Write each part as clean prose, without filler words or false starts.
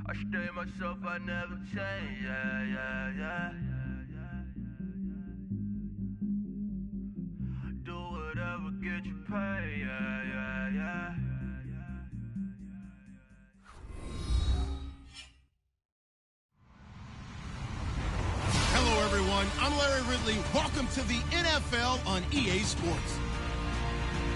I stay myself, I never change, yeah. Do whatever, get you paid, yeah. Hello, everyone. I'm Larry Ridley. Welcome to the NFL on EA Sports.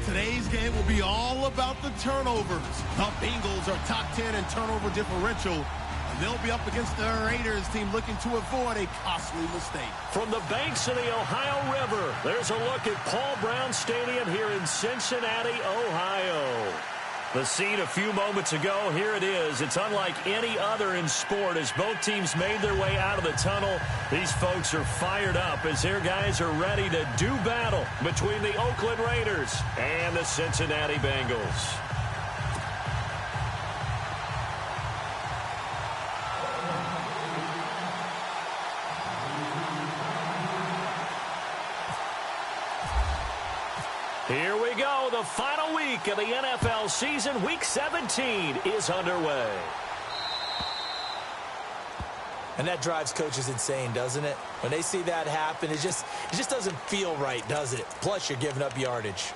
Today's game will be all about the turnovers. The Bengals are top 10 in turnover differential, and they'll be up against the Raiders team looking to avoid a costly mistake. From the banks of the Ohio River, there's a look at Paul Brown Stadium here in Cincinnati, Ohio. The scene a few moments ago, here it is. It's unlike any other in sport as both teams made their way out of the tunnel. These folks are fired up as their guys are ready to do battle between the Oakland Raiders and the Cincinnati Bengals. Here we go. The final week of the NFL season. Week 17 is underway. And that drives coaches insane, doesn't it? When they see that happen, it just doesn't feel right, does it? Plus, you're giving up yardage.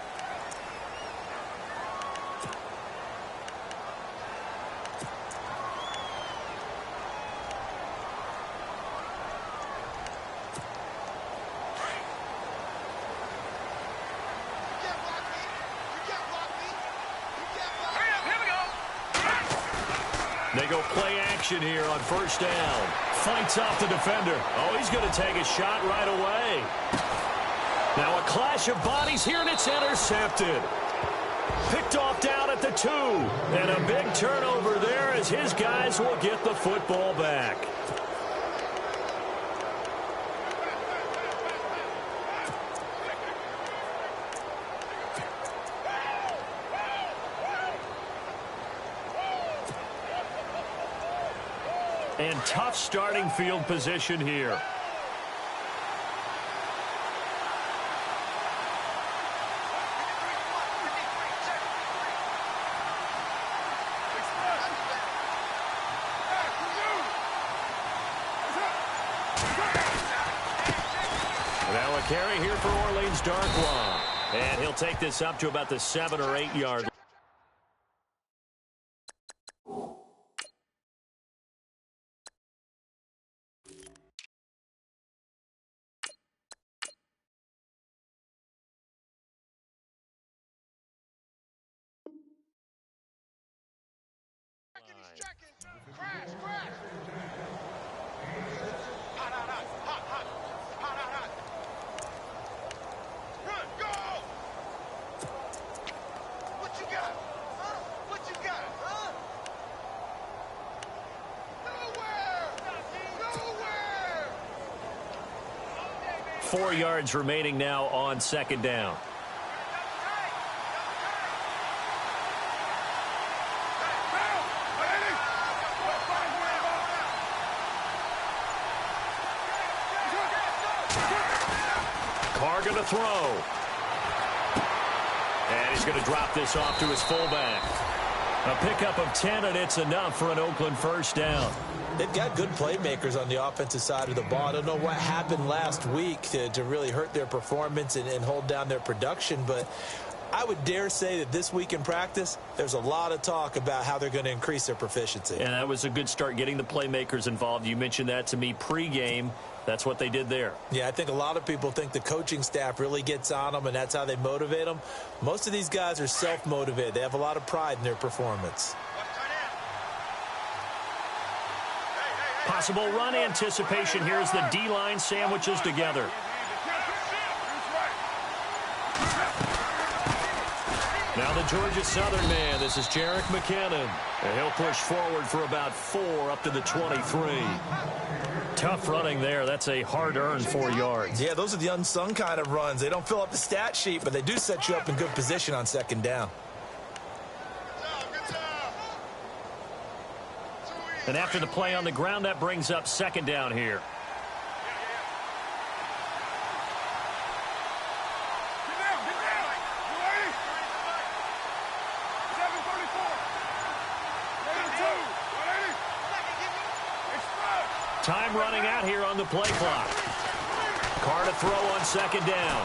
They go play action here on first down. Fights off the defender. Oh, he's going to take a shot right away. Now a clash of bodies here, and it's intercepted. Picked off down at the 2. And a big turnover there as his guys will get the football back. And tough starting field position here. Now a carry here for Orleans Darkwa. And he'll take this up to about the 7 or 8 yard line. What you got? Huh? What you got? Huh? Nowhere! 4 yards remaining now on second down. Carr going to throw. And he's going to drop this off to his fullback. A pickup of 10, and it's enough for an Oakland first down. They've got good playmakers on the offensive side of the ball. I don't know what happened last week to really hurt their performance and hold down their production, but I would dare say that this week in practice, there's a lot of talk about how they're going to increase their proficiency. And that was a good start, getting the playmakers involved. You mentioned that to me pregame. That's what they did there. Yeah, I think a lot of people think the coaching staff really gets on them, and that's how they motivate them. Most of these guys are self-motivated. They have a lot of pride in their performance. Possible run anticipation here as the D-line sandwiches together. Now the Georgia Southern man, this is Jerick McKinnon. And he'll push forward for about 4 up to the 23. Tough running there. That's a hard-earned 4 yards. Yeah, those are the unsung kind of runs. They don't fill up the stat sheet, but they do set you up in good position on second down. And after the play on the ground, that brings up second down here. Time running out here on the play clock. Carr to throw on second down.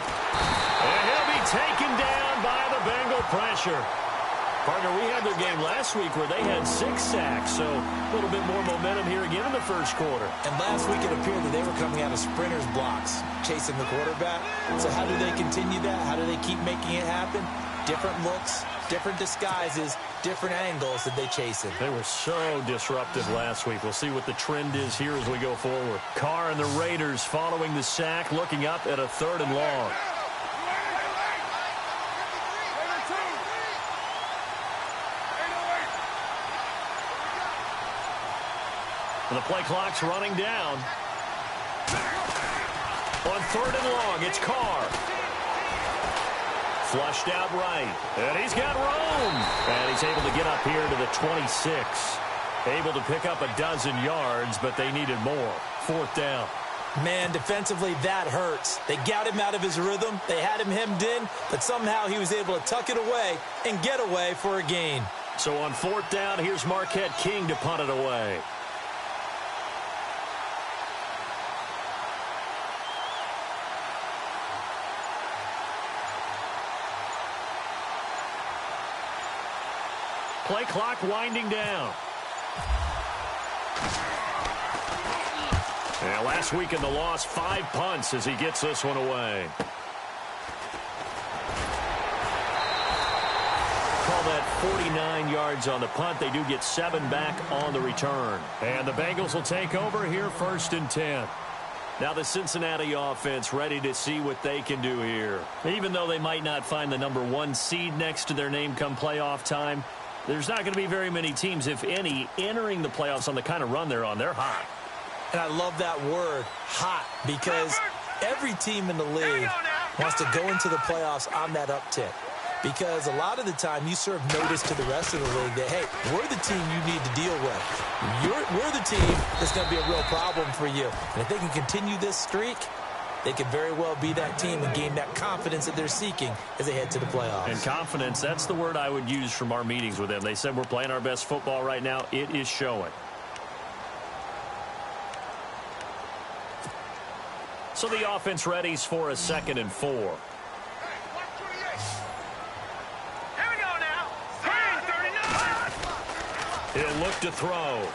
And he'll be taken down by the Bengal pressure. Partner, we had their game last week where they had 6 sacks, so a little bit more momentum here again in the first quarter. And last week it appeared that they were coming out of sprinters blocks, chasing the quarterback. So how do they continue that? How do they keep making it happen? Different looks, different disguises, different angles that they chase it. They were so disruptive last week. We'll see what the trend is here as we go forward. Carr and the Raiders following the sack, looking up at a 3rd and long. And the play clock's running down. On 3rd and long, it's Carr. Flushed out right. And he's got room. And he's able to get up here to the 26. Able to pick up a dozen yards, but they needed more. 4th down. Man, defensively, that hurts. They got him out of his rhythm. They had him hemmed in, but somehow he was able to tuck it away and get away for a gain. So on 4th down, here's Marquette King to punt it away. Play clock winding down. And last week in the loss, 5 punts as he gets this one away. Call that 49 yards on the punt. They do get 7 back on the return. And the Bengals will take over here 1st and 10. Now the Cincinnati offense ready to see what they can do here. Even though they might not find the number 1 seed next to their name come playoff time, there's not going to be very many teams, if any, entering the playoffs on the kind of run they're on. They're hot. And I love that word, hot, because every team in the league wants to go into the playoffs on that uptick. Because a lot of the time you serve notice to the rest of the league that, hey, we're the team you need to deal with. We're the team that's going to be a real problem for you. And if they can continue this streak, they could very well be that team and gain that confidence that they're seeking as they head to the playoffs. And confidence, that's the word I would use from our meetings with them. They said we're playing our best football right now. It is showing. So the offense readies for a 2nd and 4. Hey, 128. Here we go now. 39. He'll look to throw.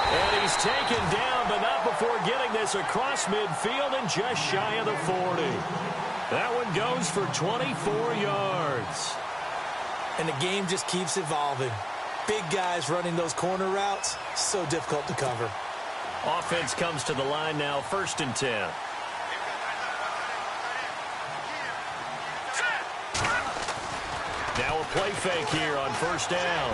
And he's taken down, but not before getting this across midfield and just shy of the 40. That one goes for 24 yards. And the game just keeps evolving. Big guys running those corner routes, so difficult to cover. Offense comes to the line now, 1st and 10. Now a play fake here on 1st down.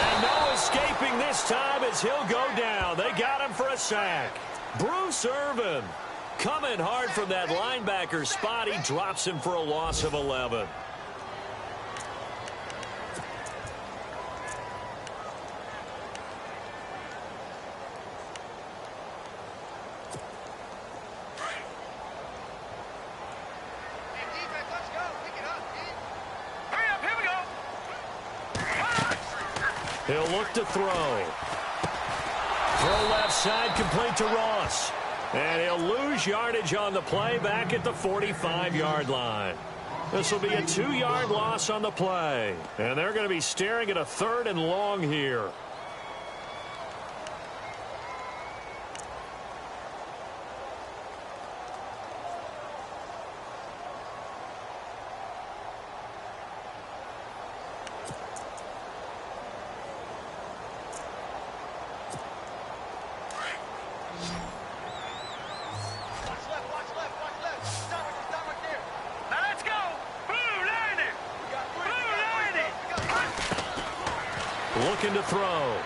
And no escaping this time as he'll go down. They got him for a sack. Bruce Irvin coming hard from that linebacker spot. He drops him for a loss of 11. He'll look to throw. Throw left side, complete to Ross. And he'll lose yardage on the play back at the 45-yard line. This will be a 2-yard loss on the play. And they're going to be staring at a 3rd and long here. Looking to throw.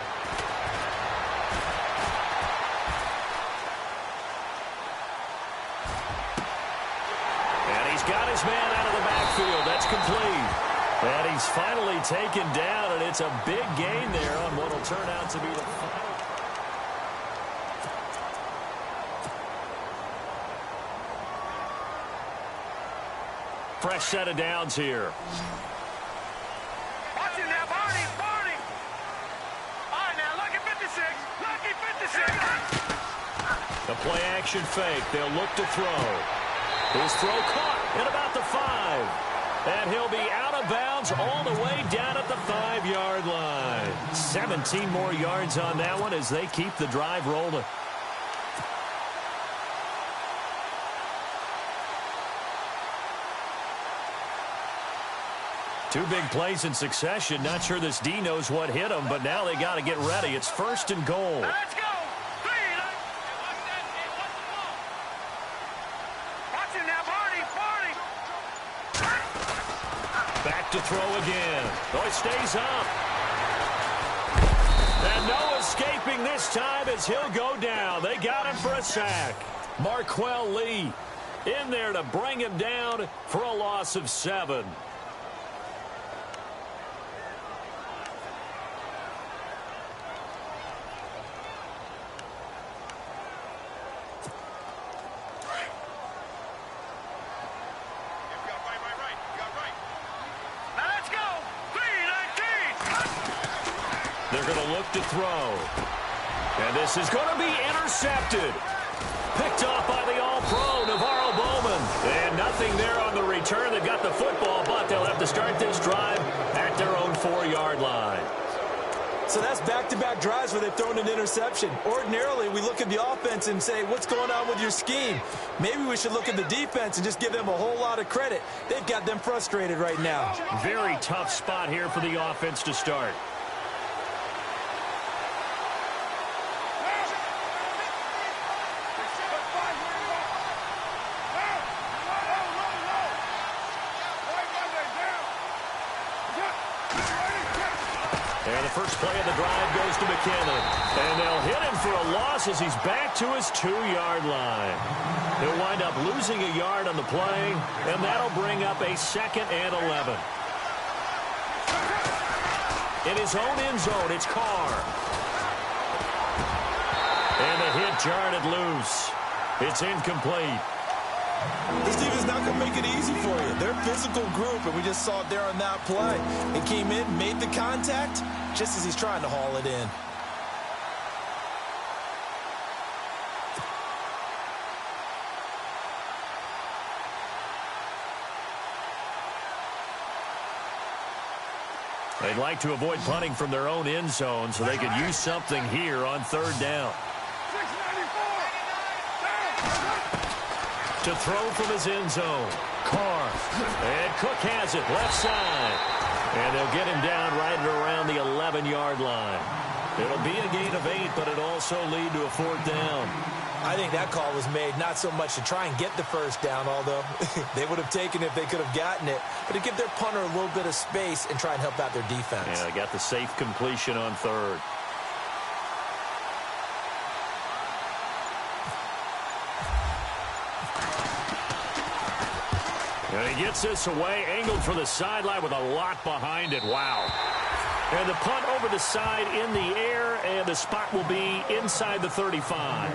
And he's got his man out of the backfield. That's complete. And he's finally taken down, and it's a big gain there on what will turn out to be the final. Fresh set of downs here. Watch him now, Barney. All right, The play action fake. They'll look to throw. His throw caught at about the 5. And he'll be out of bounds all the way down at the 5-yard line. 17 more yards on that one as they keep the drive rolling. Two big plays in succession. Not sure this D knows what hit him, but now they got to get ready. It's 1st and goal. Let's go. Watch him now, Barney. Back to throw again. Oh, it stays up. And no escaping this time as he'll go down. They got him for a sack. Marquell Lee in there to bring him down for a loss of 7. They're going to look to throw. And this is going to be intercepted. Picked off by the All-Pro, Navarro Bowman. And nothing there on the return. They've got the football, but they'll have to start this drive at their own 4-yard line. So that's back-to-back drives where they've thrown an interception. Ordinarily, we look at the offense and say, what's going on with your scheme? Maybe we should look at the defense and just give them a whole lot of credit. They've got them frustrated right now. Very tough spot here for the offense to start. And the first play of the drive goes to McKinnon. And they'll hit him for a loss as he's back to his 2-yard line. He'll wind up losing a yard on the play, and that'll bring up a 2nd and 11. In his own end zone, it's Carr. And the hit jarred it loose. It's incomplete. This team is not going to make it easy for you. They're a physical group, and we just saw it there on that play. It came in, made the contact, just as he's trying to haul it in. They'd like to avoid punting from their own end zone so they could use something here on 3rd down. To throw from his end zone. Carr. And Cook has it left side. And they'll get him down right at around the 11-yard line. It'll be a gain of 8, but it'll also lead to a 4th down. I think that call was made not so much to try and get the 1st down, although they would have taken it if they could have gotten it, but to give their punter a little bit of space and try and help out their defense. Yeah, they got the safe completion on 3rd. And he gets this away, angled for the sideline with a lot behind it. Wow. And the punt over the side in the air, and the spot will be inside the 35.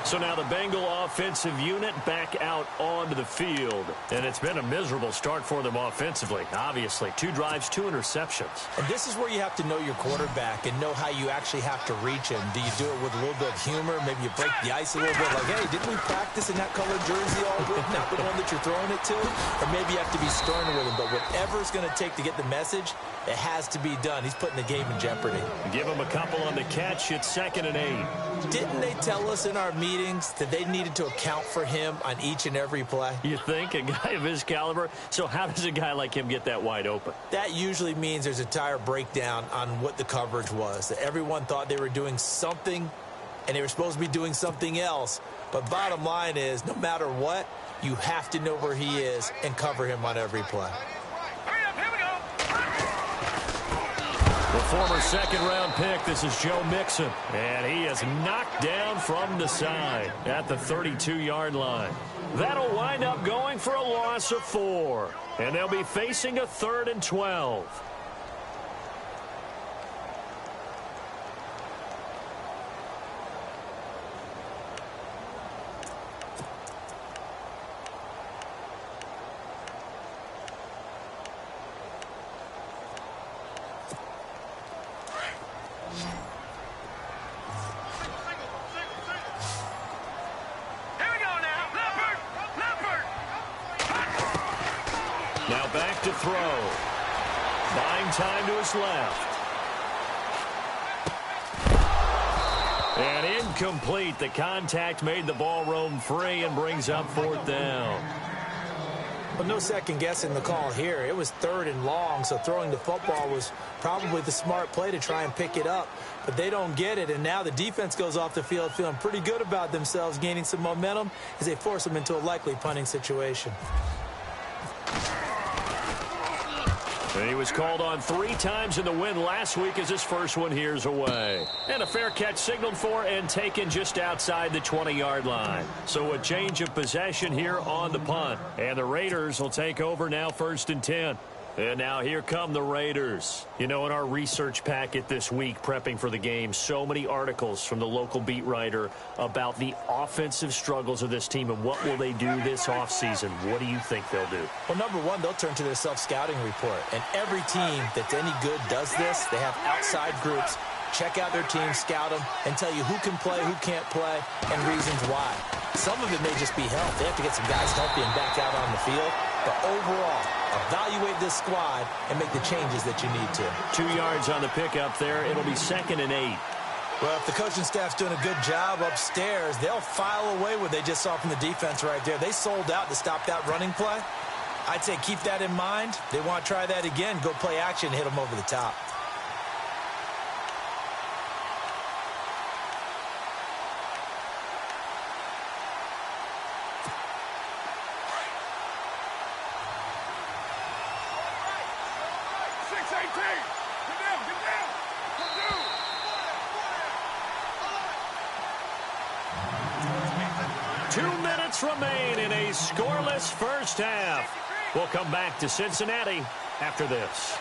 So now the Bengal offensive unit back out onto the field. And it's been a miserable start for them offensively, obviously. 2 drives, 2 interceptions. And this is where you have to know your quarterback and know how you actually have to reach him. Do you do it with a little bit of humor? Maybe you break the ice a little bit, like, hey, didn't we practice in that colored jersey all week? Not the one that you're throwing it to? Or maybe you have to be sterner with him. But whatever it's going to take to get the message, it has to be done. He's putting the game in jeopardy. Give him a couple on the catch. It's 2nd and 8. Didn't they tell us in our meetings that they needed to account for him on each and every play? You think? A guy of his caliber? So how does a guy like him get that wide open? That usually means there's a entire breakdown on what the coverage was. That everyone thought they were doing something, and they were supposed to be doing something else. But bottom line is, no matter what, you have to know where he is and cover him on every play. The former 2nd-round pick, this is Joe Mixon. And he is knocked down from the side at the 32-yard line. That'll wind up going for a loss of 4. And they'll be facing a 3rd and 12. Buying time to his left. And incomplete. The contact made the ball roam free and brings up 4th down. Well, no second guessing the call here. It was 3rd and long, so throwing the football was probably the smart play to try and pick it up. But they don't get it, and now the defense goes off the field feeling pretty good about themselves, gaining some momentum as they force them into a likely punting situation. And he was called on 3 times in the win last week as his first one here's away. And a fair catch signaled for and taken just outside the 20-yard line. So a change of possession here on the punt. And the Raiders will take over now 1st and 10. And now here come the Raiders. You know, in our research packet this week, prepping for the game, so many articles from the local beat writer about the offensive struggles of this team and what will they do this offseason. What do you think they'll do? Well, number one, they'll turn to their self-scouting report. And every team that's any good does this. They have outside groups. Check out their team, scout them, and tell you who can play, who can't play, and reasons why. Some of it may just be health. They have to get some guys healthy and back out on the field. But overall, evaluate this squad and make the changes that you need to. 2 yards on the pickup there. It'll be 2nd and 8. Well, if the coaching staff's doing a good job upstairs, they'll file away what they just saw from the defense right there. They sold out to stop that running play. I'd say keep that in mind. They want to try that again. Go play action and hit them over the top. Remain in a scoreless first half. We'll come back to Cincinnati after this.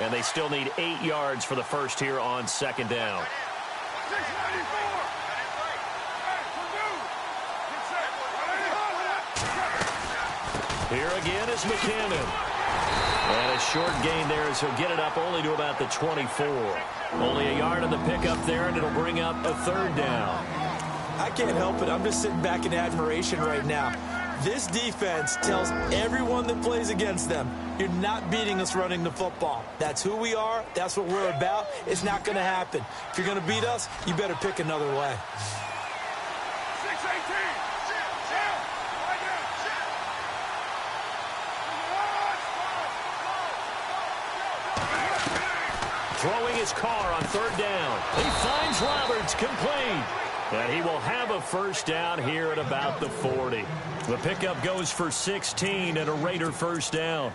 And they still need 8 yards for the first here on 2nd down. Here again is McKinnon. And a short gain there as he'll get it up only to about the 24. Only a yard on the pickup there, and it'll bring up a 3rd down. I can't help it. I'm just sitting back in admiration right now. This defense tells everyone that plays against them, you're not beating us running the football. That's who we are. That's what we're about. It's not going to happen. If you're going to beat us, you better pick another way. Throwing his car on 3rd down. He finds Roberts, complete. And he will have a 1st down here at about the 40. The pickup goes for 16 and a Raider 1st down.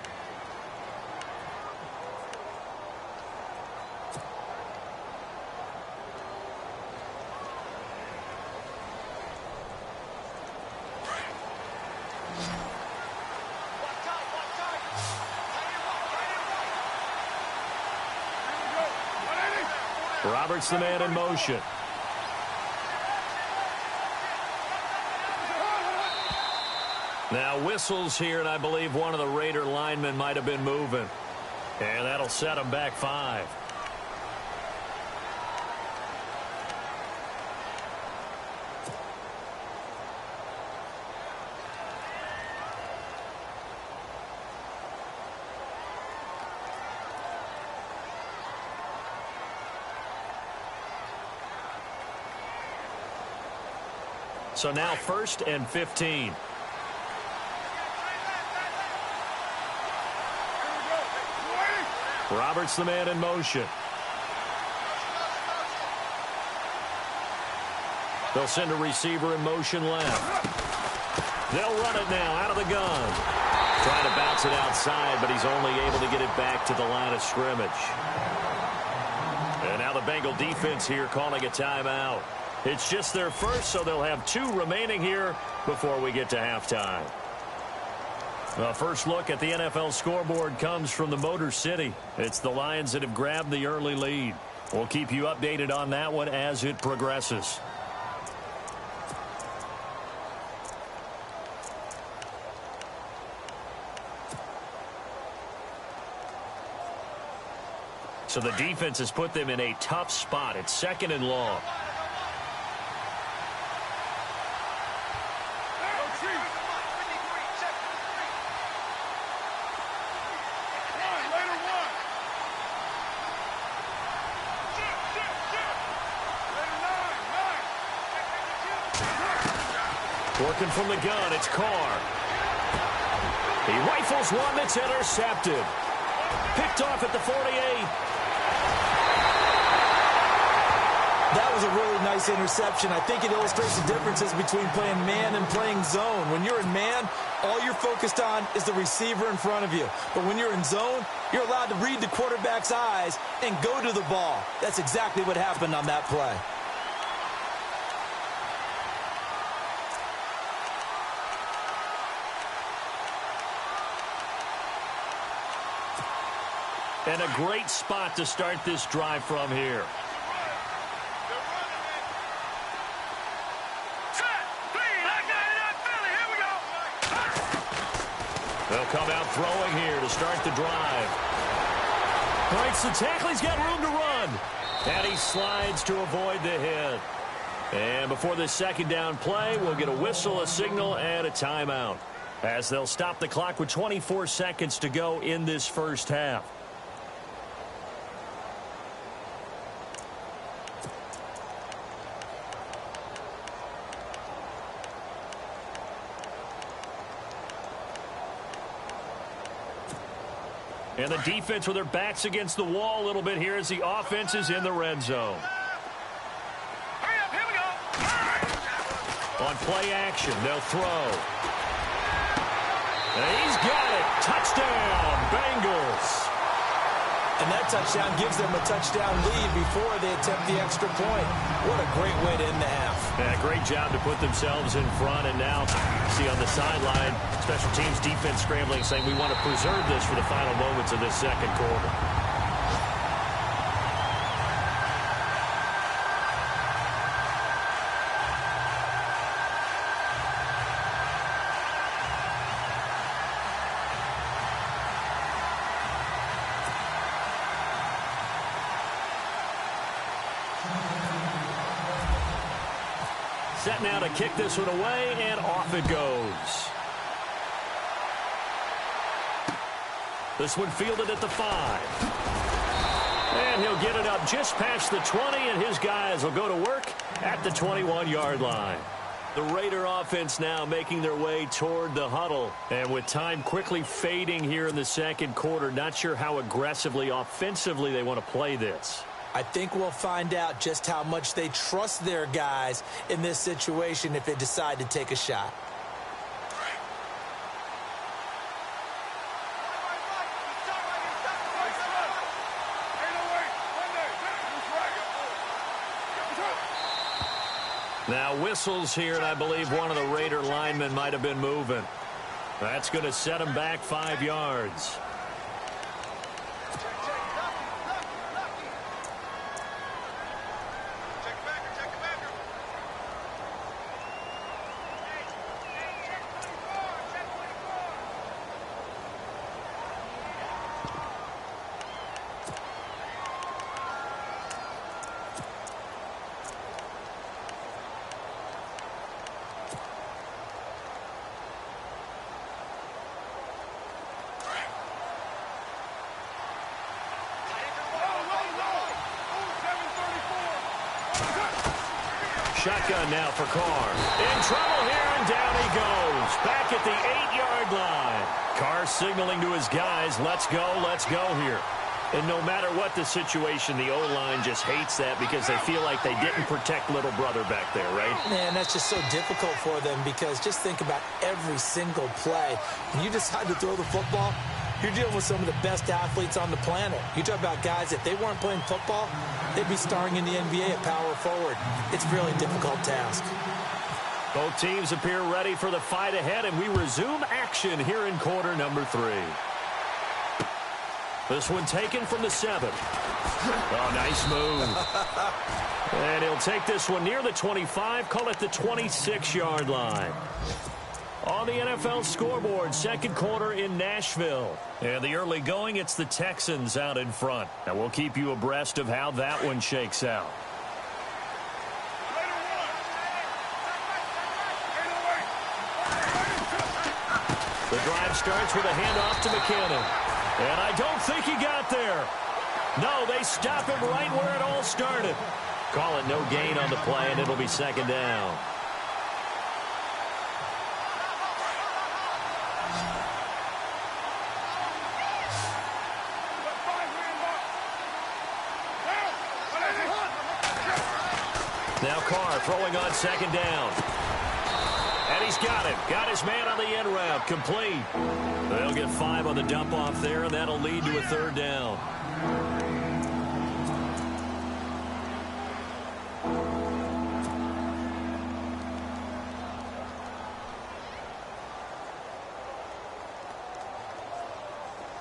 Roberts the man in motion. Now whistles here, and I believe one of the Raider linemen might have been moving. And that'll set him back 5. So now 1st and 15. Roberts the man in motion. They'll send a receiver in motion left. They'll run it now out of the gun. Trying to bounce it outside, but he's only able to get it back to the line of scrimmage. And now the Bengal defense here calling a timeout. It's just their first, so they'll have 2 remaining here before we get to halftime. The first look at the NFL scoreboard comes from the Motor City. It's the Lions that have grabbed the early lead. We'll keep you updated on that one as it progresses. So the defense has put them in a tough spot. It's 2nd and long. Working from the gun, it's Carr. He rifles one that's intercepted. Picked off at the 48. That was a really nice interception. I think it illustrates the differences between playing man and playing zone. When you're in man, all you're focused on is the receiver in front of you. But when you're in zone, you're allowed to read the quarterback's eyes and go to the ball. That's exactly what happened on that play. And a great spot to start this drive from here. They'll come out throwing here to start the drive. Breaks the tackle. He's got room to run. And he slides to avoid the hit. And before this second down play, we'll get a whistle, a signal, and a timeout, as they'll stop the clock with 24 seconds to go in this first half. And the defense with their backs against the wall a little bit here as the offense is in the red zone. Hurry up, here we go. On play action, they'll throw. And he's got it. Touchdown, Bengals. And that touchdown gives them a touchdown lead before they attempt the extra point. What a great way to end the half. Yeah, great job to put themselves in front. And now, see on the sideline, special teams defense scrambling, saying we want to preserve this for the final moments of this second quarter. Set now to kick this one away, and off it goes. This one fielded at the 5. And he'll get it up just past the 20, and his guys will go to work at the 21-yard line. The Raider offense now making their way toward the huddle. And with time quickly fading here in the second quarter, not sure how aggressively, offensively they want to play this. I think we'll find out just how much they trust their guys in this situation if they decide to take a shot. Now whistles here, and I believe one of the Raider linemen might have been moving. That's going to set him back 5 yards. Shotgun now for Carr. In trouble here, and down he goes. Back at the 8-yard line. Carr signaling to his guys, let's go here. And no matter what the situation, the O-line just hates that because they feel like they didn't protect little brother back there, right? Man, that's just so difficult for them because just think about every single play. When you decide to throw the football, you're dealing with some of the best athletes on the planet. You talk about guys, if they weren't playing football, they'd be starring in the NBA at power forward. It's a really difficult task. Both teams appear ready for the fight ahead, and we resume action here in quarter number 3. This one taken from the 7. Oh, nice move. And he'll take this one near the 25, call it the 26-yard line. On the NFL scoreboard, second quarter in Nashville. And the early going, it's the Texans out in front. And we'll keep you abreast of how that one shakes out. The drive starts with a handoff to McKinnon. And I don't think he got there. No, they stop him right where it all started. Call it no gain on the play, and it'll be second down. Now Carr throwing on second down. And he's got him. Got his man on the end route. Complete. They'll get 5 on the dump off there, and that'll lead to a third down.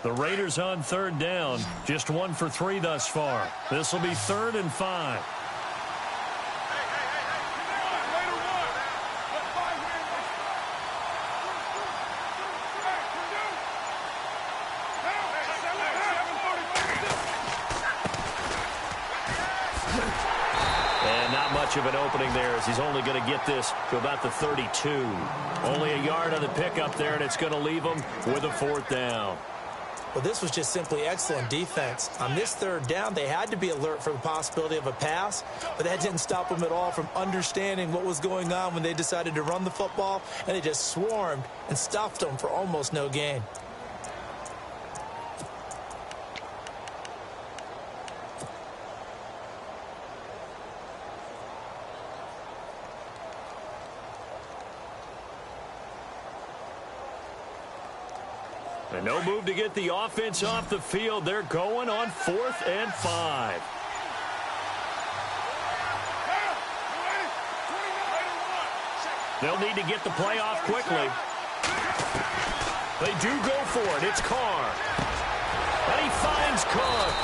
The Raiders on third down. Just 1 for 3 thus far. This will be 3rd and 5. And not much of an opening there as he's only going to get this to about the 32. Only a yard on the pickup there, and it's going to leave him with a 4th down. Well, this was just simply excellent defense. On this 3rd down, they had to be alert for the possibility of a pass, but that didn't stop them at all from understanding what was going on when they decided to run the football, and they just swarmed and stuffed them for almost no gain. And no move to get the offense off the field. They're going on 4th and 5. They'll need to get the play off quickly. They do go for it. It's Carr. And he finds Cook.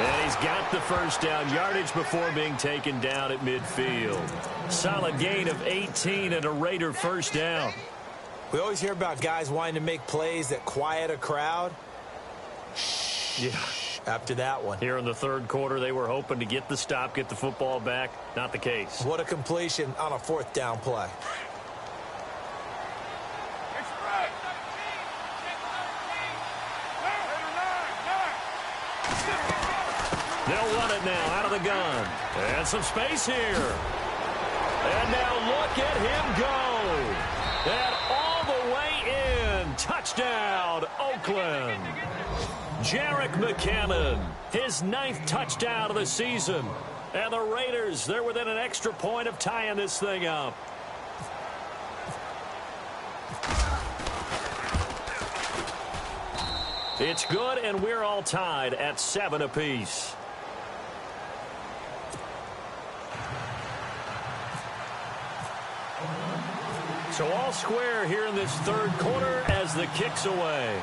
And he's got the first down. Yardage before being taken down at midfield. Solid gain of 18 and a Raider first down. We always hear about guys wanting to make plays that quiet a crowd. Yeah. After that one. Here in the 3rd quarter, they were hoping to get the stop, get the football back. Not the case. What a completion on a 4th down play. They'll run it now out of the gun. And some space here. And now look at him go. And all the way in. Touchdown, Oakland. Jerick McKinnon, his 9th touchdown of the season. And the Raiders, they're within an extra point of tying this thing up. It's good, and we're all tied at 7 apiece. So all square here in this 3rd quarter as the kick's away.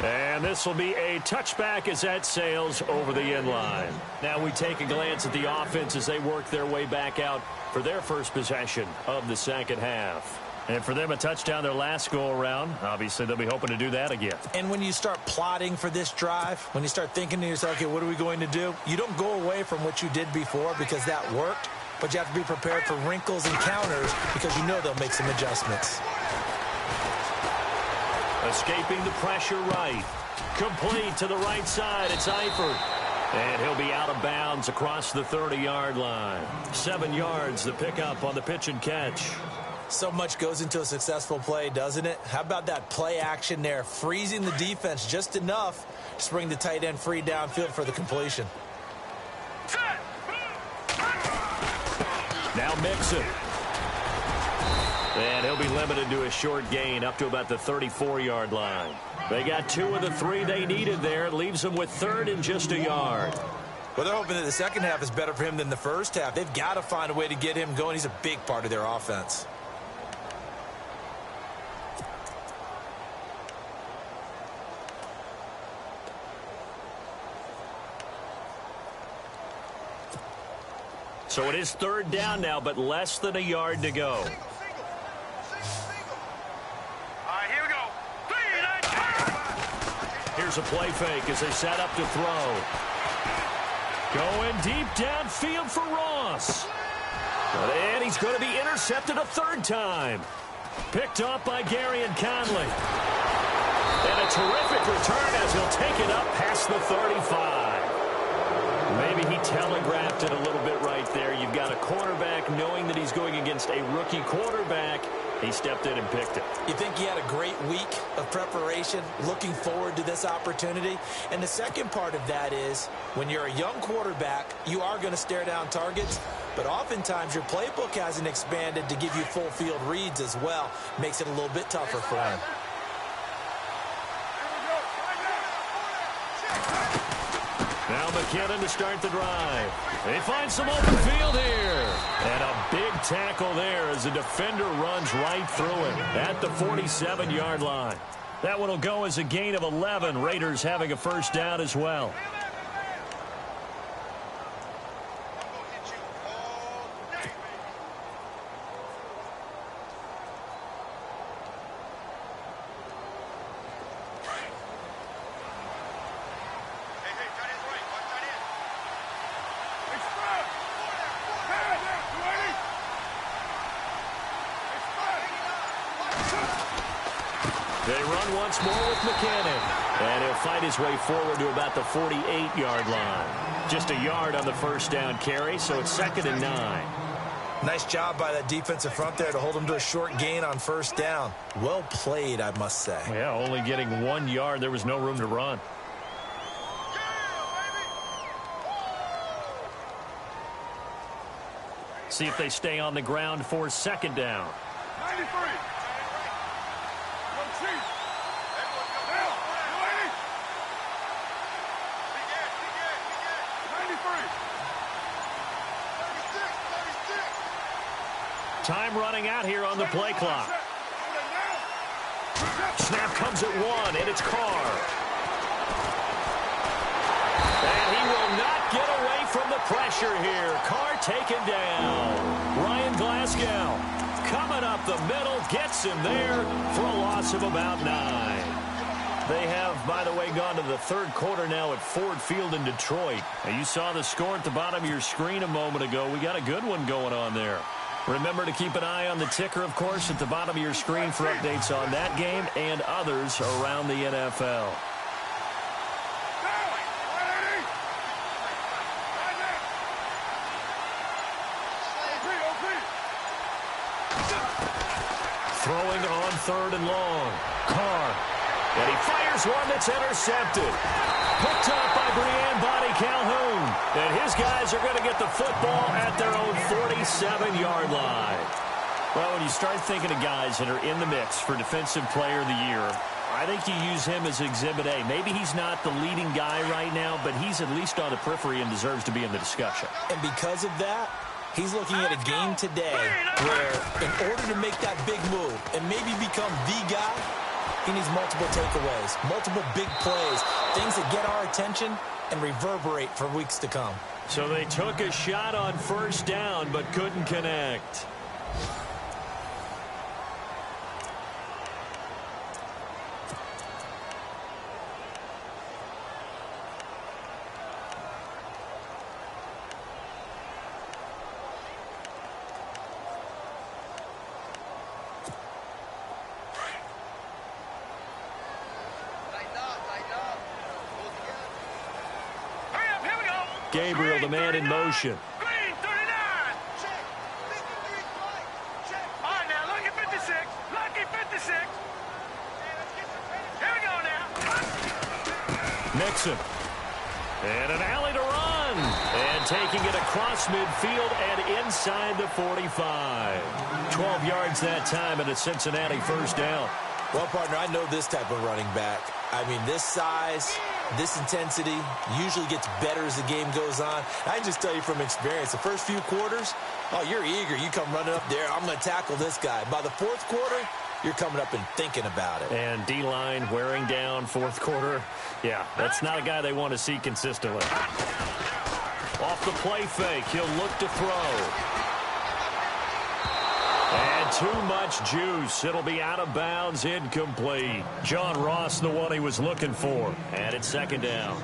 And this will be a touchback as that sails over the end line. Now we take a glance at the offense as they work their way back out for their first possession of the 2nd half. And for them, a touchdown their last go-around. Obviously, they'll be hoping to do that again. And when you start plotting for this drive, when you start thinking to yourself, okay, what are we going to do? You don't go away from what you did before because that worked. But you have to be prepared for wrinkles and counters because you know they'll make some adjustments. Escaping the pressure right. Complete to the right side. It's Eifert. And he'll be out of bounds across the 30-yard line. 7 yards, the pickup on the pitch and catch. So much goes into a successful play, doesn't it? How about that play action there? Freezing the defense just enough to bring the tight end free downfield for the completion. Now Mixon. And he'll be limited to a short gain up to about the 34-yard line. They got 2 of the 3 they needed there. It leaves them with 3rd and just a yard. Well, they're hoping that the 2nd half is better for him than the 1st half. They've got to find a way to get him going. He's a big part of their offense. So it is 3rd down now, but less than a yard to go. All right, here we go. Here's a play fake as they set up to throw. Going deep downfield for Ross. And he's going to be intercepted a 3rd time. Picked off by Gary and Conley. And a terrific return as he'll take it up past the 35. Maybe he telegraphed it a little bit right there. You've got a quarterback knowing that he's going against a rookie quarterback, He stepped in and picked it. You think he had a great week of preparation, looking forward to this opportunity? And the second part of that is, when you're a young quarterback, you are going to stare down targets, but oftentimes your playbook hasn't expanded to give you full field reads as well. Makes it a little bit tougher for him. Now McKinnon to start the drive. They find some open field here. And a big tackle there as the defender runs right through him at the 47-yard line. That one will go as a gain of 11. Raiders having a first down as well. They run once more with McKinnon. And he'll fight his way forward to about the 48-yard line. Just a yard on the first down carry, so it's 2nd and 9. Nice job by that defensive front there to hold him to a short gain on first down. Well played, I must say. Yeah, only getting 1 yard. There was no room to run. See if they stay on the ground for 2nd down. 93. Time running out here on the play clock. Snap comes at 1, and it's Carr. And he will not get away from the pressure here. Carr taken down. Ryan Glasgow coming up the middle, gets him there for a loss of about 9. They have, by the way, gone to the third quarter now at Ford Field in Detroit. Now, you saw the score at the bottom of your screen a moment ago. We got a good one going on there. Remember to keep an eye on the ticker, of course, at the bottom of your screen for updates on that game and others around the NFL. Throwing on 3rd and long. Carr. And he fires one that's intercepted. Picked up by Brian Body Calhoun. And his guys are going to get the football at their own 47-yard line. Well, when you start thinking of guys that are in the mix for Defensive Player of the Year, I think you use him as Exhibit A. Maybe he's not the leading guy right now, but he's at least on the periphery and deserves to be in the discussion. And because of that, he's looking at a game today where in order to make that big move and maybe become the guy, he needs multiple takeaways, multiple big plays, things that get our attention and reverberate for weeks to come. So they took a shot on first down but couldn't connect. Gabriel, the man in motion. Green, 39. Check. 53 flight. Check. All right, now, lucky 56. Lucky 56. Here we go now. Nixon. And an alley to run. And taking it across midfield and inside the 45. 12 yards that time and a Cincinnati first down. Well, partner, I know this type of running back. I mean, this size, this intensity usually gets better as the game goes on. I can just tell you from experience, the first few quarters, oh, you're eager. You come running up there, I'm going to tackle this guy. By the fourth quarter, you're coming up and thinking about it. And D-line wearing down fourth quarter. Yeah, that's not a guy they want to see consistently. Off the play fake, he'll look to throw. And too much juice. It'll be out of bounds, incomplete. John Ross, the one he was looking for. And it's second down.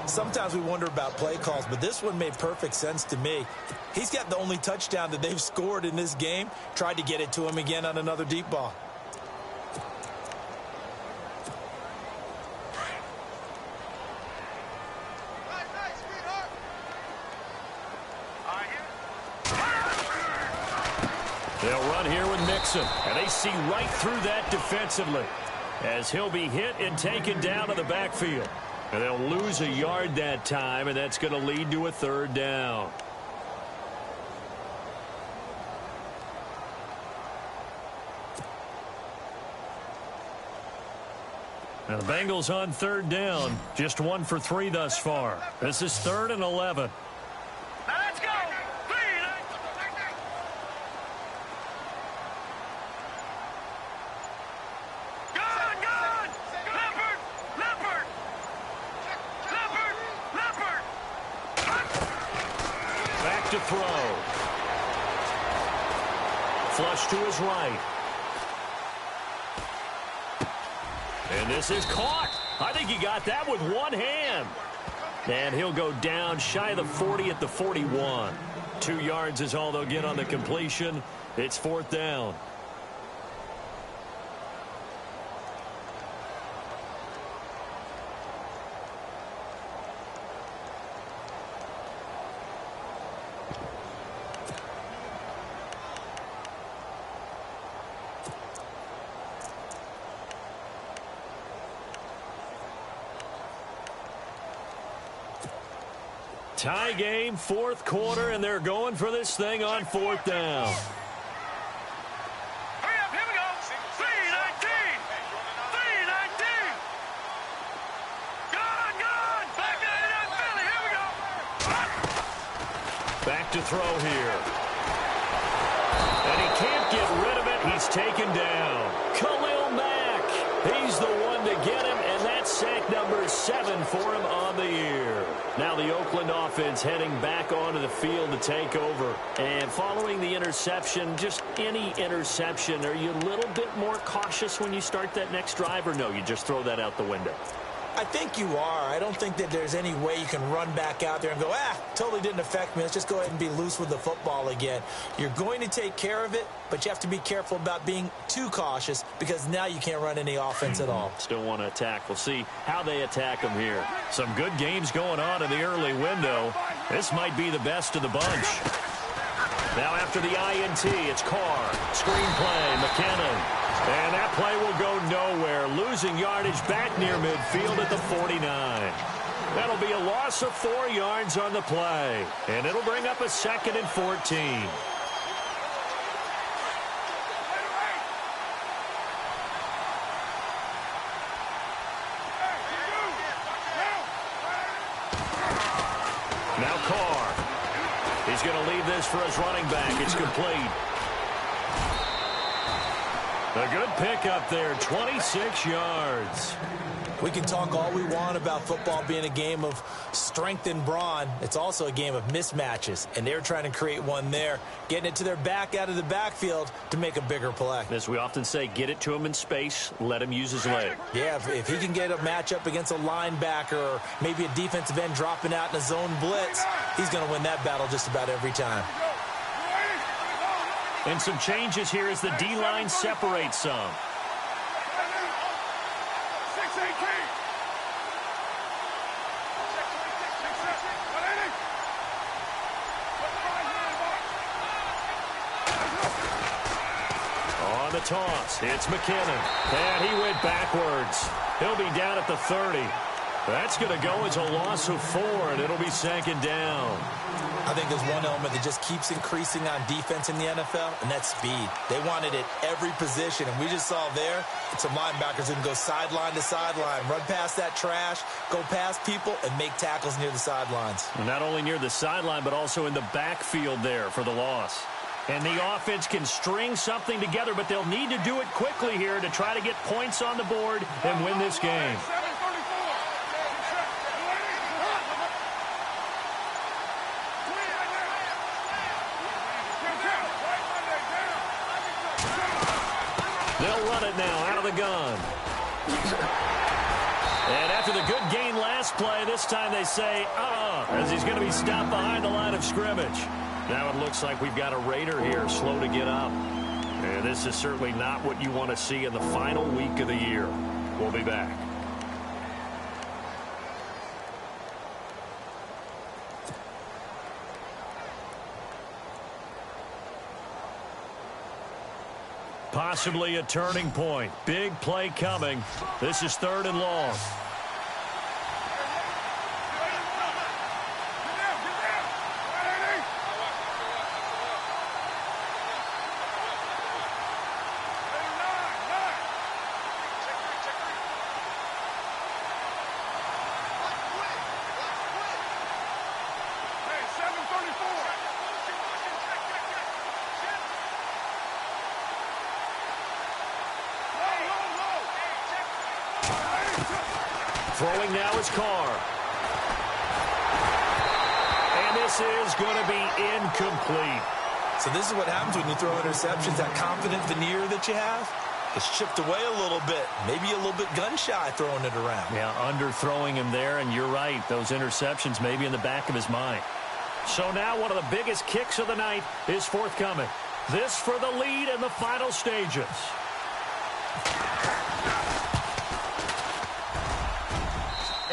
Sometimes we wonder about play calls, but this one made perfect sense to me. He's got the only touchdown that they've scored in this game. Tried to get it to him again on another deep ball. They'll run here with Mixon, and they see right through that defensively as he'll be hit and taken down to the backfield. And they'll lose a yard that time, and that's going to lead to a third down. Now the Bengals on third down, just 1 for 3 thus far. This is 3rd and 11. Now let's go. Back to throw. Flush to his right. And this is caught. I think he got that with one hand. And he'll go down shy of the 40 at the 41. 2 yards is all they'll get on the completion. It's 4th down. Tie game, 4th quarter, and they're going for this thing on 4th down. Hurry up, here we go. 3-19. 3-19. Gone. Back to Philly, here we go. Back to throw here. And he can't get rid of it. He's taken down. Khalil Mack. He's the one to get him, and that's sack number 7 for him on the year. Now the Oakland offense heading back onto the field to take over. And following the interception, just any interception, are you a little bit more cautious when you start that next drive, or no, you just throw that out the window? I think you are. I don't think that there's any way you can run back out there and go, totally didn't affect me. Let's just go ahead and be loose with the football again. You're going to take care of it, but you have to be careful about being too cautious because now you can't run any offense at all. Still want to attack. We'll see how they attack them here. Some good games going on in the early window. This might be the best of the bunch. Now after the INT, it's Carr. Screenplay, McKinnon. And that play will go nowhere. Losing yardage back near midfield at the 49. That'll be a loss of 4 yards on the play. And it'll bring up a 2nd and 14. Now Carr. He's going to leave this for his running back. It's complete. A good pickup there, 26 yards. We can talk all we want about football being a game of strength and brawn. It's also a game of mismatches, and they're trying to create one there, getting it to their back out of the backfield to make a bigger play. As we often say, get it to him in space, let him use his leg. Yeah, if he can get a matchup against a linebacker or maybe a defensive end dropping out in a zone blitz, he's going to win that battle just about every time. And some changes here as the D-line separates some. On the toss, it's McKinnon. And he went backwards. He'll be down at the 30. That's going to go as a loss of 4, and it'll be 2nd down. I think there's one element that just keeps increasing on defense in the NFL, and that's speed. They want it at every position, and we just saw there some linebackers who can go sideline to sideline, run past that trash, go past people, and make tackles near the sidelines. And not only near the sideline, but also in the backfield there for the loss. And the offense can string something together, but they'll need to do it quickly here to try to get points on the board and win this game. They'll run it now out of the gun. And after the good gain last play, this time they say, as he's going to be stopped behind the line of scrimmage. Now it looks like we've got a Raider here, slow to get up. And this is certainly not what you want to see in the final week of the year. We'll be back. Possibly a turning point. Big play coming. This is 3rd and long. Throwing now is Carr. And this is going to be incomplete. So this is what happens when you throw interceptions. That confident veneer that you have, it's chipped away a little bit. Maybe a little bit gun-shy throwing it around. Yeah, underthrowing him there, and you're right. Those interceptions may be in the back of his mind. So now one of the biggest kicks of the night is forthcoming. This for the lead in the final stages.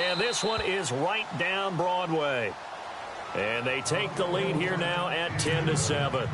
And this one is right down Broadway. And they take the lead here now at 10-7.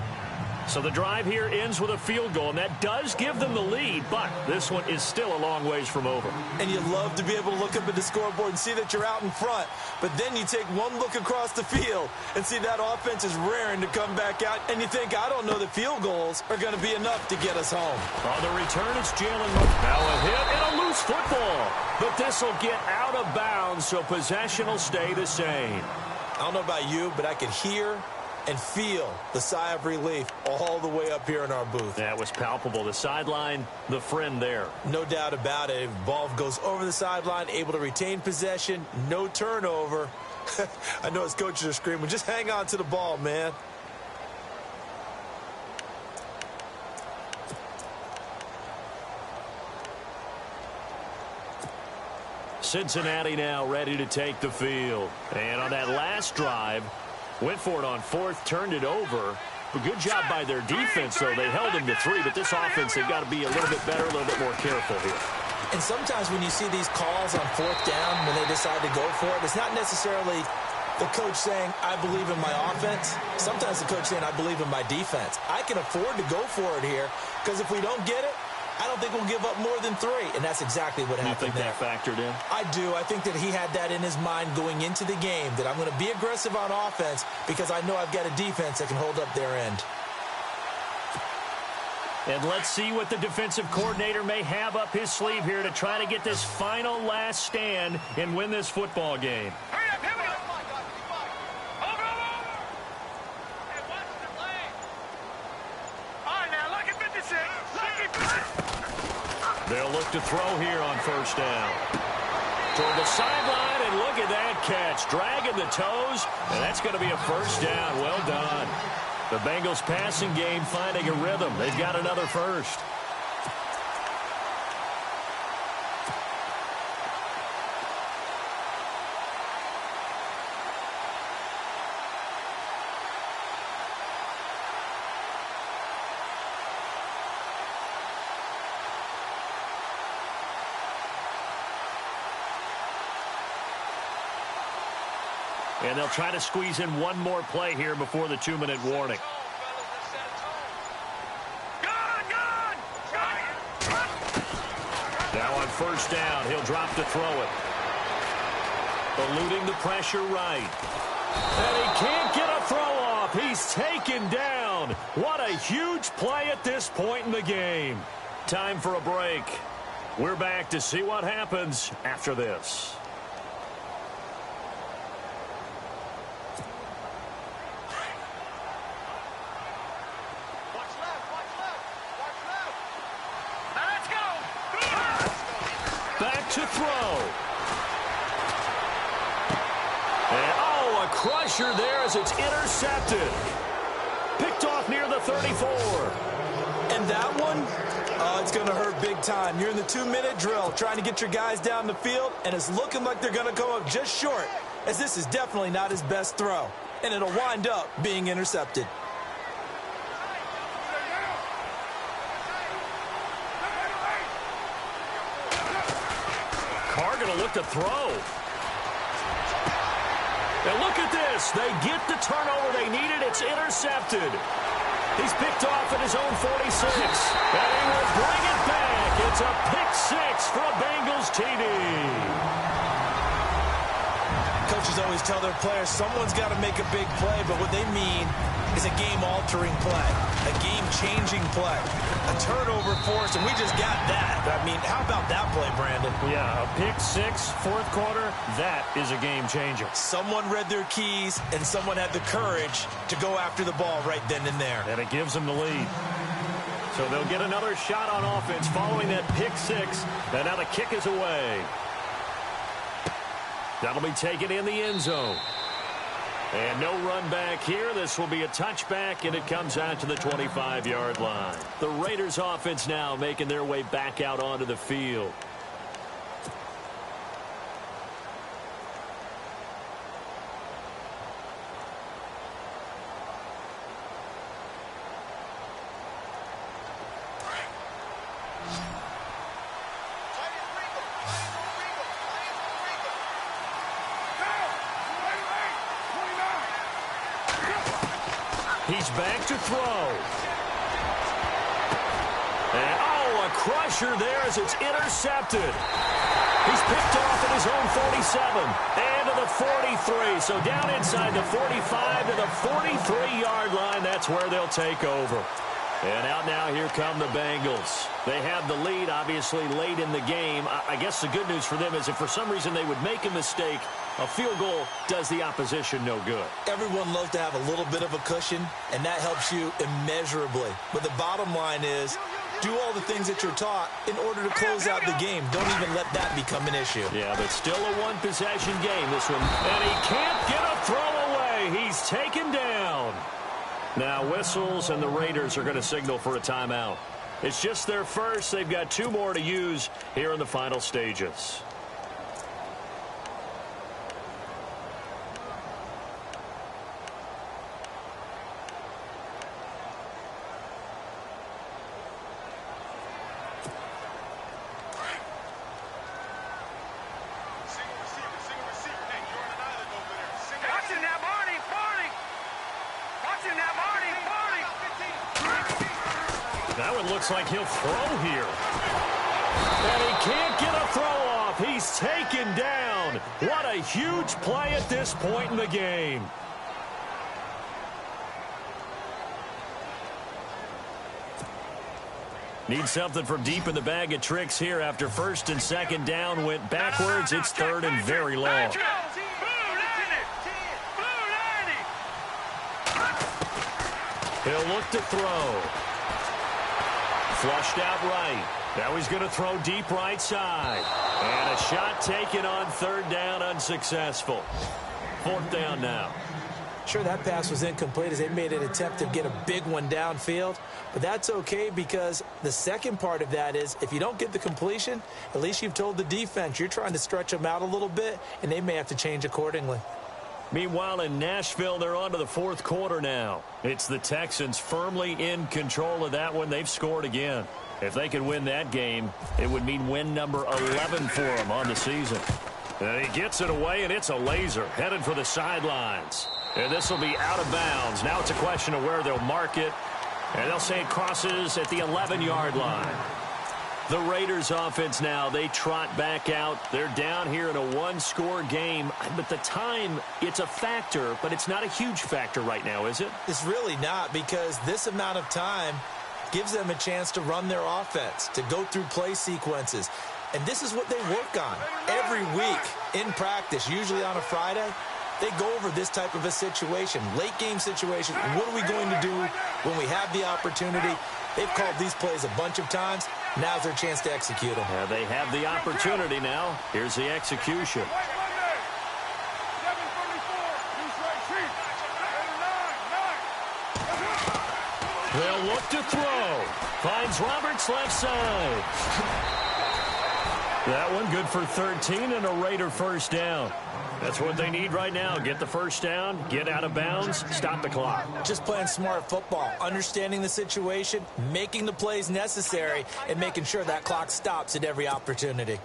So the drive here ends with a field goal, and that does give them the lead, but this one is still a long ways from over. And you love to be able to look up at the scoreboard and see that you're out in front, but then you take one look across the field and see that offense is raring to come back out, and you think, I don't know that field goals are going to be enough to get us home. On the return, it's Jalen. Now a hit and a loose football, but this will get out of bounds, so possession will stay the same. I don't know about you, but I could hear and feel the sigh of relief all the way up here in our booth. That was palpable. The sideline, the friend there. No doubt about it. If the ball goes over the sideline, able to retain possession, no turnover. I know his coaches are screaming, just hang on to the ball, man. Cincinnati now ready to take the field. And on that last drive, went for it on 4th, turned it over. A good job by their defense, though. They held him to 3, but this offense, they've got to be a little bit better, a little bit more careful here. And sometimes when you see these calls on 4th down, when they decide to go for it, it's not necessarily the coach saying, I believe in my offense. Sometimes the coach saying, I believe in my defense. I can afford to go for it here, because if we don't get it, I don't think we'll give up more than 3, and that's exactly what happened there. You think that factored in? I do. I think that he had that in his mind going into the game, that I'm going to be aggressive on offense because I know I've got a defense that can hold up their end. And let's see what the defensive coordinator may have up his sleeve here to try to get this final last stand and win this football game. Hurry up, here we go. Over. Hey, watch the lane. All right, now, lucky 56. Lucky 56. They'll look to throw here on 1st down. Toward the sideline, and look at that catch. Dragging the toes, and that's going to be a 1st down. Well done. The Bengals passing game finding a rhythm. They've got another 1st. And they'll try to squeeze in one more play here before the 2-minute warning. Now on 1st down, he'll drop to throw it. Eluding the pressure right. And he can't get a throw off. He's taken down. What a huge play at this point in the game. Time for a break. We're back to see what happens after this. To throw. And, a crusher there as it's intercepted. Picked off near the 34. And that one, it's going to hurt big time. You're in the 2-minute drill trying to get your guys down the field, and it's looking like they're going to come up just short, as this is definitely not his best throw. And it'll wind up being intercepted. Carr going to look to throw. And look at this. They get the turnover they needed. It's intercepted. He's picked off at his own 46. And he will tell their players someone's got to make a big play, but what they mean is a game-altering play, a game-changing play, a turnover force, and we just got that. I mean, how about that play, Brandon? Yeah, a pick six, fourth quarter, that is a game changer. Someone read their keys, and someone had the courage to go after the ball right then and there. And it gives them the lead. So they'll get another shot on offense following that pick six, and now the kick is away. That'll be taken in the end zone. And no run back here. This will be a touchback, and it comes out to the 25-yard line. The Raiders offense now making their way back out onto the field. He's back to throw. And, a crusher there as it's intercepted. He's picked off at his own 47 and to the 43. So down inside the 45 to the 43-yard line. That's where they'll take over. And out now, here come the Bengals. They have the lead, obviously, late in the game. I guess the good news for them is if for some reason they would make a mistake, a field goal does the opposition no good. Everyone loves to have a little bit of a cushion, and that helps you immeasurably. But the bottom line is, do all the things that you're taught in order to close out the game. Don't even let that become an issue. Yeah, but still a one-possession game, this one. And he can't get a throw away. He's taken down. Now whistles, and the Raiders are going to signal for a timeout. It's just their first. They've got two more to use here in the final stages. That one looks like he'll throw here. And he can't get a throw off. He's taken down. What a huge play at this point in the game. Need something from deep in the bag of tricks here after first and second down went backwards. It's third and very long. He'll look to throw. Flushed out right. Now he's going to throw deep right side. And a shot taken on third down, unsuccessful. Fourth down now. Sure, that pass was incomplete as they made an attempt to get a big one downfield. But that's okay because the second part of that is if you don't get the completion, at least you've told the defense you're trying to stretch them out a little bit, and they may have to change accordingly. Meanwhile, in Nashville, they're on to the fourth quarter now. It's the Texans firmly in control of that one. They've scored again. If they could win that game, it would mean win number 11 for them on the season. And he gets it away, and it's a laser headed for the sidelines. And this will be out of bounds. Now it's a question of where they'll mark it. And they'll say it crosses at the 11-yard line. The Raiders offense now, they trot back out. They're down here in a one-score game. But the time, it's a factor, but it's not a huge factor right now, is it? It's really not because this amount of time gives them a chance to run their offense, to go through play sequences. And this is what they work on every week in practice, usually on a Friday. They go over this type of a situation, late-game situation. What are we going to do when we have the opportunity? They've called these plays a bunch of times. Now's their chance to execute them. Yeah, they have the opportunity now. Here's the execution. They'll look to throw. Finds Roberts left side. That one good for 13 and a Raider first down. That's what they need right now. Get the first down, get out of bounds, stop the clock. Just playing smart football, understanding the situation, making the plays necessary, and making sure that clock stops at every opportunity.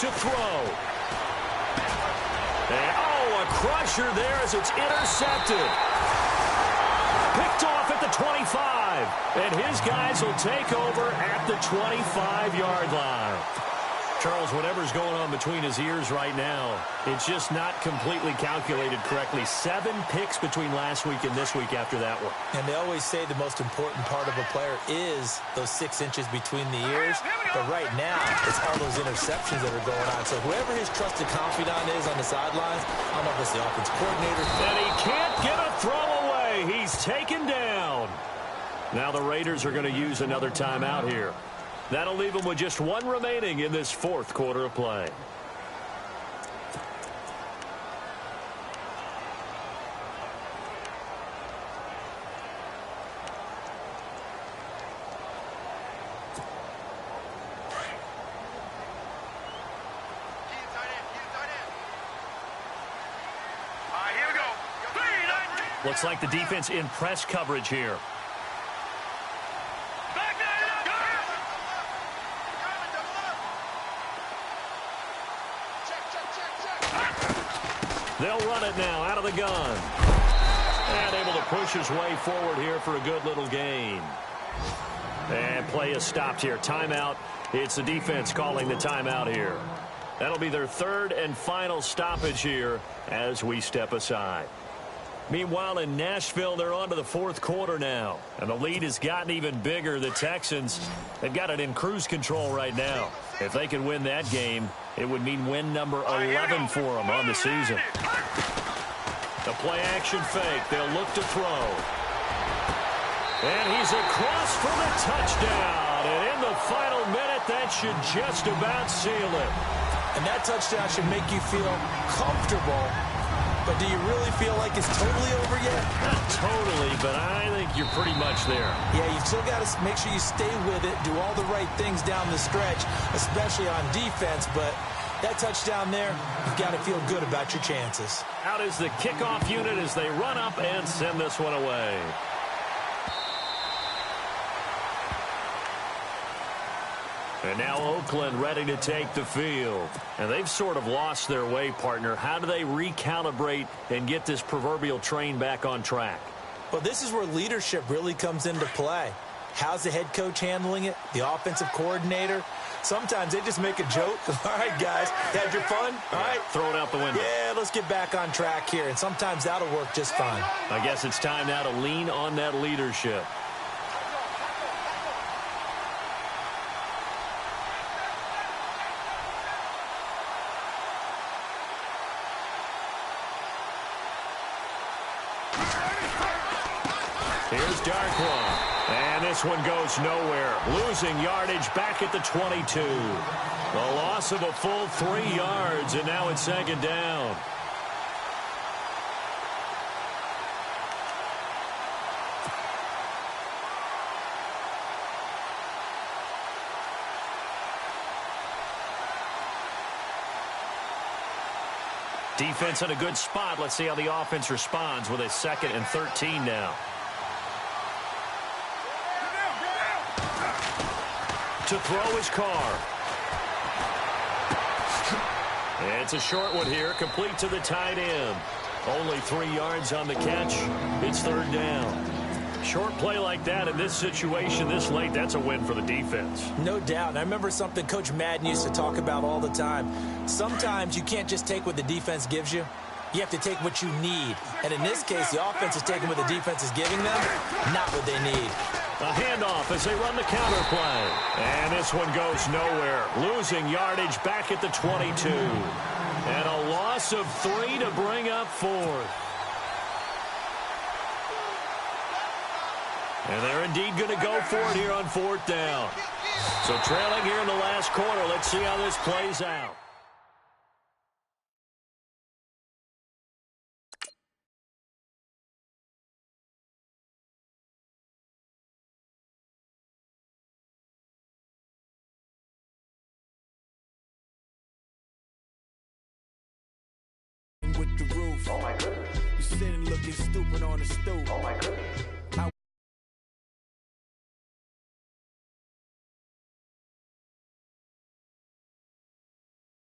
to throw. And, a crusher there as it's intercepted. Picked off at the 25. And his guys will take over at the 25-yard line. Charles, whatever's going on between his ears right now, it's just not completely calculated correctly. 7 picks between last week and this week after that one. And they always say the most important part of a player is those 6 inches between the ears. But right now, it's all those interceptions that are going on. So whoever his trusted confidant is on the sidelines, I don't know if it's the offensive coordinator. And he can't get a throw away. He's taken down. Now the Raiders are going to use another timeout here. That'll leave them with just 1 remaining in this 4th quarter of play. Here we go. Looks like the defense in press coverage here. They'll run it now out of the gun. And able to push his way forward here for a good little gain. And play is stopped here. Timeout. It's the defense calling the timeout here. That'll be their 3rd and final stoppage here as we step aside. Meanwhile, in Nashville, they're on to the 4th quarter now. And the lead has gotten even bigger. The Texans, they've got it in cruise control right now. If they can win that game, it would mean win number 11 for them on the season. The play-action fake. They'll look to throw. And he's across for the touchdown. And in the final minute, that should just about seal it. And that touchdown should make you feel comfortable. But do you really feel like it's totally over yet? Not totally, but I think you're pretty much there. Yeah, you've still got to make sure you stay with it, do all the right things down the stretch, especially on defense. But that touchdown there, you've got to feel good about your chances. Out is the kickoff unit as they run up and send this one away. And now Oakland ready to take the field. And they've sort of lost their way, partner. How do they recalibrate and get this proverbial train back on track? Well, this is where leadership really comes into play. How's the head coach handling it? The offensive coordinator? Sometimes they just make a joke. All right, guys, had your fun? All right. Throw it out the window. Yeah, let's get back on track here. And sometimes that'll work just fine. I guess it's time now to lean on that leadership. Here's Darkwa. And this one goes nowhere. Losing yardage back at the 22. The loss of a full 3 yards, and now it's 2nd down. Defense in a good spot. Let's see how the offense responds with a 2nd and 13 now. To throw his Carr. It's a short one here, complete to the tight end. Only 3 yards on the catch. It's 3rd down. Short play like that in this situation this late, that's a win for the defense. No doubt. And I remember something Coach Madden used to talk about all the time. Sometimes you can't just take what the defense gives you. You have to take what you need. And in this case, the offense is taking what the defense is giving them, not what they need. A handoff as they run the counter play. And this one goes nowhere. Losing yardage back at the 22. And a loss of 3 to bring up 4th. And they're indeed going to go for it here on 4th down. So trailing here in the last quarter. Let's see how this plays out. With the roof. Oh my goodness. You sitting looking stupid on the stoop. Oh my goodness.